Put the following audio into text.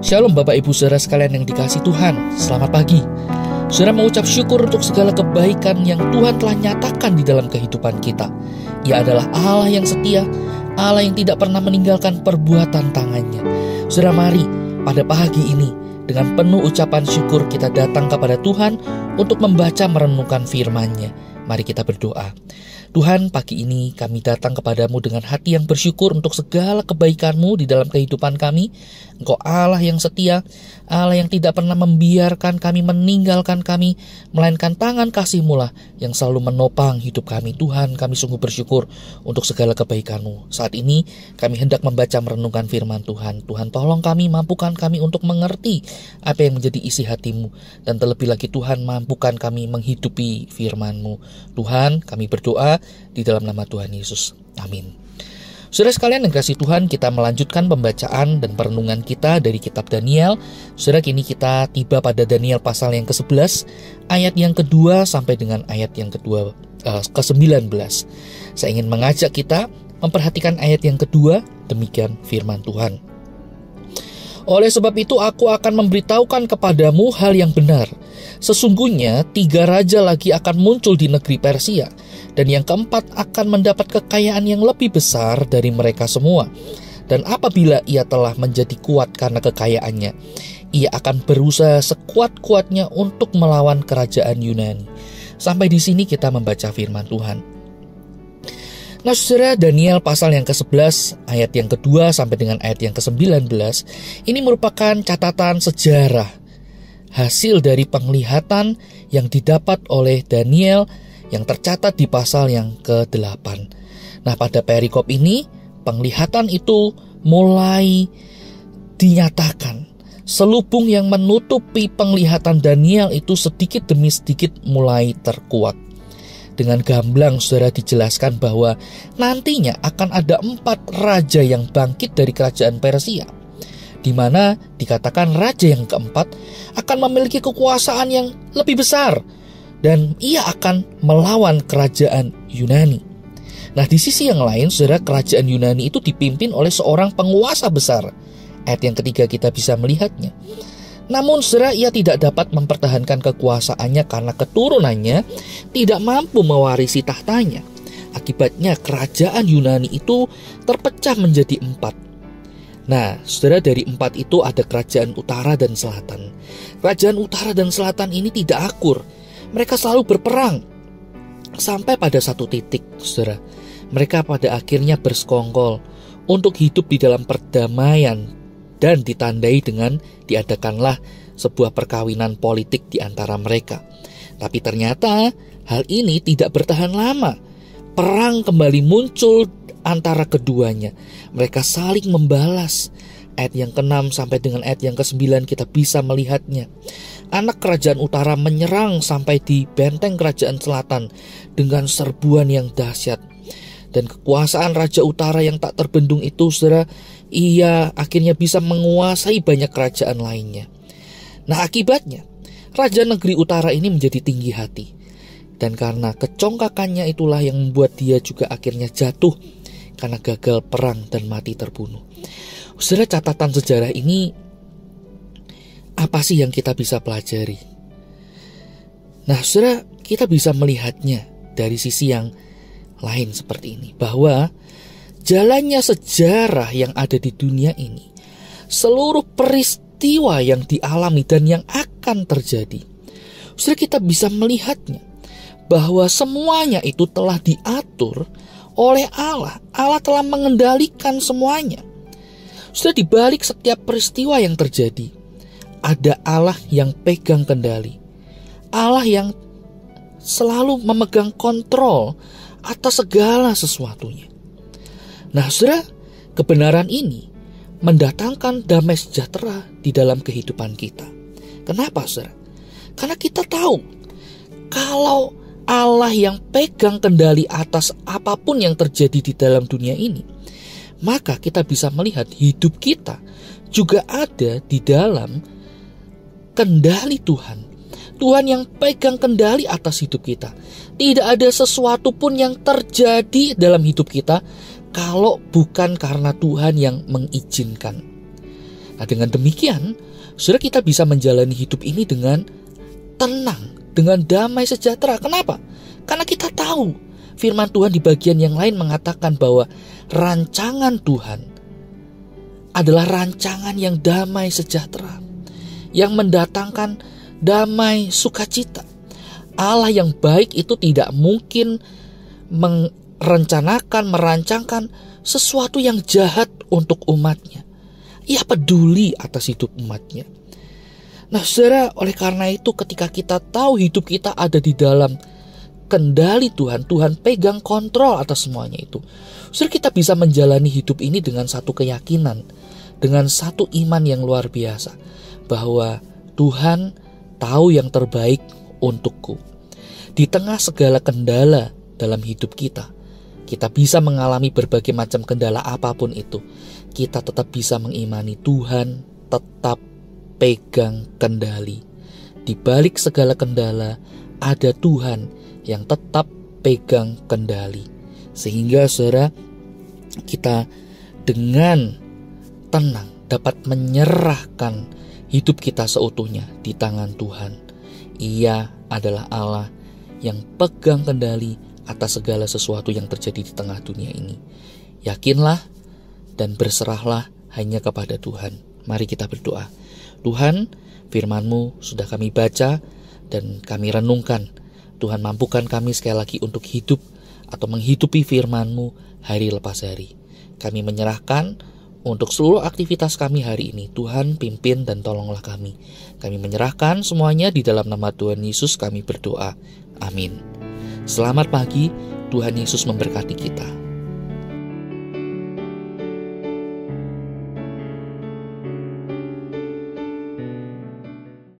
Shalom Bapak Ibu Saudara sekalian yang dikasihi Tuhan. Selamat pagi. Saudara mengucap syukur untuk segala kebaikan yang Tuhan telah nyatakan di dalam kehidupan kita. Ia adalah Allah yang setia, Allah yang tidak pernah meninggalkan perbuatan tangannya. Saudara, mari pada pagi ini dengan penuh ucapan syukur kita datang kepada Tuhan untuk membaca merenungkan firman-Nya. Mari kita berdoa. Tuhan, pagi ini kami datang kepadamu dengan hati yang bersyukur untuk segala kebaikan-Mu di dalam kehidupan kami. Engkau Allah yang setia, Allah yang tidak pernah membiarkan kami, meninggalkan kami, melainkan tangan kasih-Mu lah yang selalu menopang hidup kami. Tuhan, kami sungguh bersyukur untuk segala kebaikan-Mu. Saat ini kami hendak membaca merenungkan firman Tuhan. Tuhan, tolong kami, mampukan kami untuk mengerti apa yang menjadi isi hati-Mu. Dan terlebih lagi Tuhan, mampukan kami menghidupi firman-Mu. Tuhan, kami berdoa di dalam nama Tuhan Yesus. Amin. Saudara sekalian yang kasih Tuhan, kita melanjutkan pembacaan dan perenungan kita dari kitab Daniel. Saudara, kini kita tiba pada Daniel pasal yang ke-11, ayat yang kedua sampai dengan ayat yang ke-19. Saya ingin mengajak kita memperhatikan ayat yang kedua, demikian firman Tuhan. Oleh sebab itu aku akan memberitahukan kepadamu hal yang benar. Sesungguhnya 3 raja lagi akan muncul di negeri Persia, dan yang keempat akan mendapat kekayaan yang lebih besar dari mereka semua. Dan apabila ia telah menjadi kuat karena kekayaannya, ia akan berusaha sekuat-kuatnya untuk melawan kerajaan Yunani. Sampai di sini kita membaca firman Tuhan. Nah saudara, Daniel pasal yang ke-11 ayat yang kedua sampai dengan ayat yang ke-19 ini merupakan catatan sejarah hasil dari penglihatan yang didapat oleh Daniel yang tercatat di pasal yang ke-8. Nah pada perikop ini penglihatan itu mulai dinyatakan. Selubung yang menutupi penglihatan Daniel itu sedikit demi sedikit mulai terkuat. Dengan gamblang saudara dijelaskan bahwa nantinya akan ada 4 raja yang bangkit dari kerajaan Persia, di mana dikatakan raja yang keempat akan memiliki kekuasaan yang lebih besar dan ia akan melawan kerajaan Yunani. Nah di sisi yang lain saudara, kerajaan Yunani itu dipimpin oleh seorang penguasa besar. Ayat yang ketiga kita bisa melihatnya. Namun saudara, ia tidak dapat mempertahankan kekuasaannya karena keturunannya tidak mampu mewarisi tahtanya. Akibatnya kerajaan Yunani itu terpecah menjadi 4. Nah saudara, dari 4 itu ada kerajaan utara dan selatan. Kerajaan utara dan selatan ini tidak akur. Mereka selalu berperang. Sampai pada satu titik saudara, mereka pada akhirnya bersekongkol untuk hidup di dalam perdamaian. Dan ditandai dengan diadakanlah sebuah perkawinan politik di antara mereka. Tapi ternyata hal ini tidak bertahan lama. Perang kembali muncul antara keduanya. Mereka saling membalas. Ayat yang ke-6 sampai dengan ayat yang ke-9 kita bisa melihatnya. Anak kerajaan utara menyerang sampai di benteng kerajaan selatan dengan serbuan yang dahsyat. Dan kekuasaan raja utara yang tak terbendung itu saudara, ia akhirnya bisa menguasai banyak kerajaan lainnya. Nah akibatnya raja negeri utara ini menjadi tinggi hati. Dan karena kecongkakannya itulah yang membuat dia juga akhirnya jatuh karena gagal perang dan mati terbunuh. Saudara, catatan sejarah ini apa sih yang kita bisa pelajari? Nah saudara, kita bisa melihatnya dari sisi yang lain seperti ini, bahwa jalannya sejarah yang ada di dunia ini, seluruh peristiwa yang dialami dan yang akan terjadi, saudara, kita bisa melihatnya bahwa semuanya itu telah diatur oleh Allah. Allah telah mengendalikan semuanya. Saudara, di balik setiap peristiwa yang terjadi ada Allah yang pegang kendali, Allah yang selalu memegang kontrol atas segala sesuatunya. Nah saudara, kebenaran ini mendatangkan damai sejahtera di dalam kehidupan kita. Kenapa saudara? Karena kita tahu kalau Allah yang pegang kendali atas apapun yang terjadi di dalam dunia ini, maka kita bisa melihat hidup kita juga ada di dalam kendali Tuhan. Tuhan yang pegang kendali atas hidup kita. Tidak ada sesuatu pun yang terjadi dalam hidup kita kalau bukan karena Tuhan yang mengizinkan. Nah, dengan demikian, saudara, kita bisa menjalani hidup ini dengan tenang, dengan damai sejahtera. Kenapa? Karena kita tahu firman Tuhan di bagian yang lain mengatakan bahwa rancangan Tuhan adalah rancangan yang damai sejahtera, yang mendatangkan damai sukacita. Allah yang baik itu tidak mungkin merancangkan sesuatu yang jahat untuk umatnya. Ia peduli atas hidup umatnya. Nah, saudara, oleh karena itu ketika kita tahu hidup kita ada di dalam kendali Tuhan, Tuhan pegang kontrol atas semuanya itu, saudara, kita bisa menjalani hidup ini dengan satu keyakinan, dengan satu iman yang luar biasa, bahwa Tuhan tahu yang terbaik untukku. Di tengah segala kendala dalam hidup kita bisa mengalami berbagai macam kendala apapun itu, kita tetap bisa mengimani Tuhan tetap pegang kendali. Di balik segala kendala ada Tuhan yang tetap pegang kendali. Sehingga saudara, kita dengan tenang dapat menyerahkan hidup kita seutuhnya di tangan Tuhan. Ia adalah Allah yang pegang kendali atas segala sesuatu yang terjadi di tengah dunia ini. Yakinlah dan berserahlah hanya kepada Tuhan. Mari kita berdoa. Tuhan, firman-Mu sudah kami baca dan kami renungkan. Tuhan, mampukan kami sekali lagi untuk hidup atau menghidupi firman-Mu hari lepas hari. Kami menyerahkan untuk seluruh aktivitas kami hari ini. Tuhan, pimpin dan tolonglah kami. Kami menyerahkan semuanya di dalam nama Tuhan Yesus kami berdoa. Amin. Selamat pagi, Tuhan Yesus memberkati kita.